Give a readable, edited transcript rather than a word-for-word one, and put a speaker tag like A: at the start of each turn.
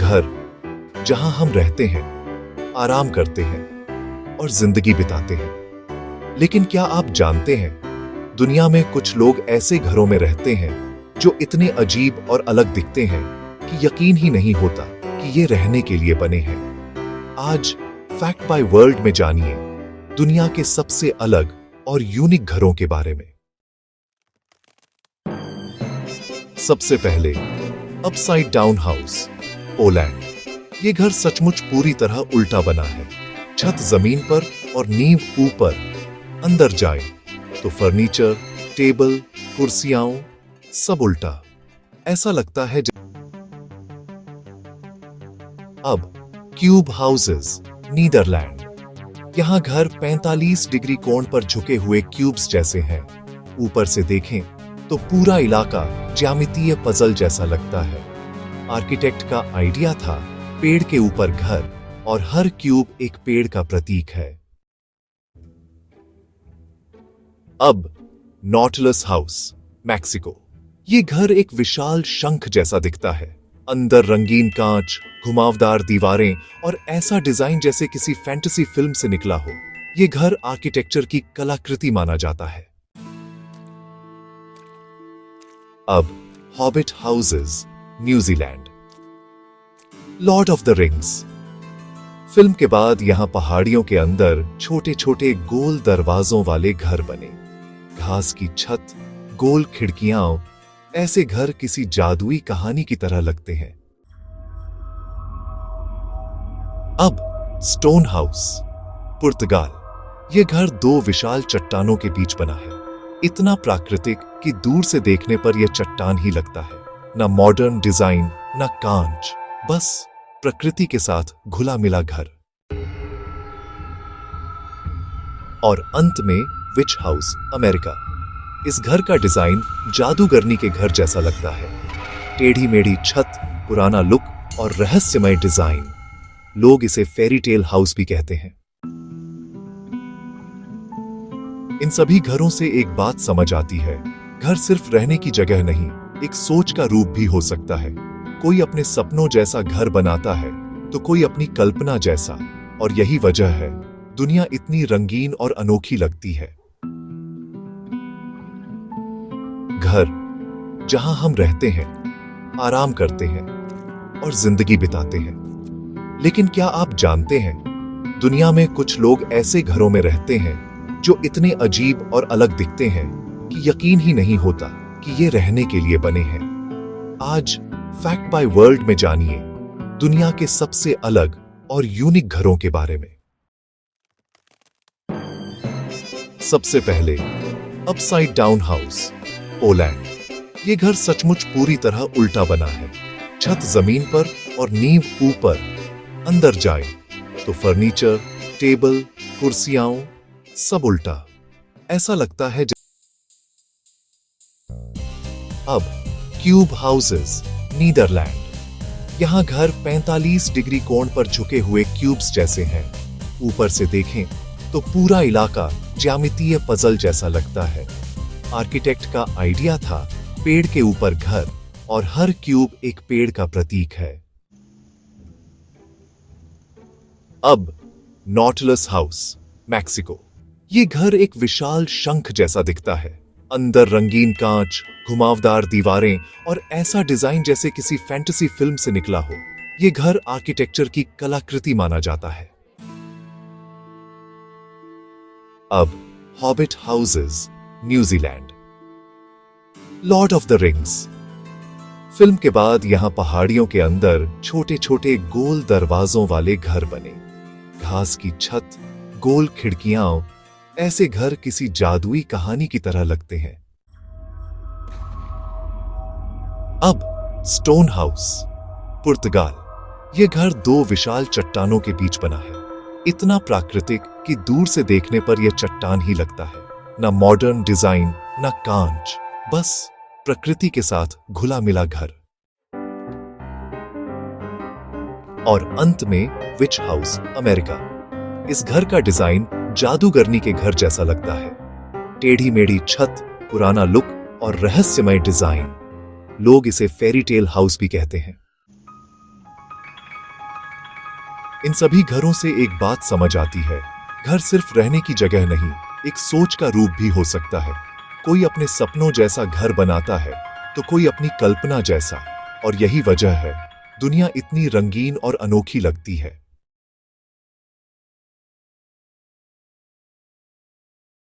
A: घर जहां हम रहते हैं, आराम करते हैं और जिंदगी बिताते हैं। लेकिन क्या आप जानते हैं, दुनिया में कुछ लोग ऐसे घरों में रहते हैं जो इतने अजीब और अलग दिखते हैं कि यकीन ही नहीं होता कि ये रहने के लिए बने हैं। आज फैक्ट बाय वर्ल्ड में जानिए दुनिया के सबसे अलग और यूनिक घरों के बारे में। सबसे पहले अपसाइड डाउन हाउस, पोलैंड। ये घर सचमुच पूरी तरह उल्टा बना है। छत जमीन पर और नींव ऊपर। अंदर जाए तो फर्नीचर, टेबल, कुर्सियां सब उल्टा। ऐसा लगता है अब क्यूब हाउसेस, नीदरलैंड। यहां घर 45 डिग्री कोण पर झुके हुए क्यूब्स जैसे हैं। ऊपर से देखें तो पूरा इलाका ज्यामितीय पजल जैसा लगता है। आर्किटेक्ट का आइडिया था पेड़ के ऊपर घर, और हर क्यूब एक पेड़ का प्रतीक है। अब नॉटलस हाउस, मैक्सिको। ये घर एक विशाल शंख जैसा दिखता है। अंदर रंगीन कांच, घुमावदार दीवारें और ऐसा डिजाइन जैसे किसी फैंटेसी फिल्म से निकला हो। ये घर आर्किटेक्चर की कलाकृति माना जाता है। अब hobbit houses, New Zealand. Lord of the rings film के बाद यहां पहाड़ियों के अंदर छोटे छोटे गोल दरवाजों वाले घर बने। घास की छत, गोल खिड़कियां। ऐसे घर किसी जादुई कहानी की तरह लगते हैं। अब स्टोन हाउस, पुर्तगाल। यह घर दो विशाल चट्टानों के बीच बना है। इतना प्राकृतिक कि दूर से देखने पर यह चट्टान ही लगता है। ना मॉडर्न डिजाइन, ना कांच, बस प्रकृति के साथ घुला मिला घर। और अंत में विच हाउस, अमेरिका। इस घर का डिजाइन जादूगरनी के घर जैसा लगता है। टेढ़ी मेढ़ी छत, पुराना लुक और रहस्यमय डिजाइन। लोग इसे फेरी टेल हाउस भी कहते हैं। इन सभी घरों से एक बात समझ आती है, घर सिर्फ रहने की जगह नहीं, एक सोच का रूप भी हो सकता है। कोई अपने सपनों जैसा घर बनाता है तो कोई अपनी कल्पना जैसा, और यही वजह है दुनिया इतनी रंगीन और अनोखी लगती है। घर जहां हम रहते हैं, आराम करते हैं और जिंदगी बिताते हैं। लेकिन क्या आप जानते हैं, दुनिया में कुछ लोग ऐसे घरों में रहते हैं जो इतने अजीब और अलग दिखते हैं कि यकीन ही नहीं होता कि ये रहने के लिए बने हैं। आज फैक्ट बाय वर्ल्ड में जानिए दुनिया के सबसे अलग और यूनिक घरों के बारे में। सबसे पहले अपसाइड डाउन हाउस, पोलैंड। ये घर सचमुच पूरी तरह उल्टा बना है। छत जमीन पर और नींव ऊपर। अंदर जाए तो फर्नीचर, टेबल, कुर्सियां सब उल्टा। ऐसा लगता है अब क्यूब हाउसेस, नीदरलैंड। यहां घर 45 डिग्री कोण पर झुके हुए क्यूब्स जैसे हैं। ऊपर से देखें तो पूरा इलाका ज्यामितीय पजल जैसा लगता है। आर्किटेक्ट का आइडिया था पेड़ के ऊपर घर, और हर क्यूब एक पेड़ का प्रतीक है। अब नॉटलस हाउस, मैक्सिको। ये घर एक विशाल शंख जैसा दिखता है। अंदर रंगीन कांच, घुमावदार दीवारें और ऐसा डिजाइन जैसे किसी फैंटेसी फिल्म से निकला हो। ये घर आर्किटेक्चर की कलाकृति माना जाता है। अब hobbit houses, New Zealand. Lord of the rings film के बाद यहां पहाड़ियों के अंदर छोटे छोटे गोल दरवाजों वाले घर बने। घास की छत, गोल खिड़कियां। ऐसे घर किसी जादुई कहानी की तरह लगते हैं। अब स्टोन हाउस, पुर्तगाल। यह घर दो विशाल चट्टानों के बीच बना है। इतना प्राकृतिक कि दूर से देखने पर यह चट्टान ही लगता है। ना मॉडर्न डिजाइन, ना कांच, बस प्रकृति के साथ घुला मिला घर। और अंत में विच हाउस, अमेरिका। इस घर का डिजाइन जादूगरनी के घर जैसा लगता है। टेढ़ी मेढ़ी छत, पुराना लुक और रहस्यमय डिजाइन। लोग इसे फेरी टेल हाउस भी कहते हैं। इन सभी घरों से एक बात समझ आती है, घर सिर्फ रहने की जगह नहीं, एक सोच का रूप भी हो सकता है। कोई अपने सपनों जैसा घर बनाता है, तो कोई अपनी कल्पना जैसा। और यही वजह है दुनिया इतनी रंगीन और अनोखी लगती है।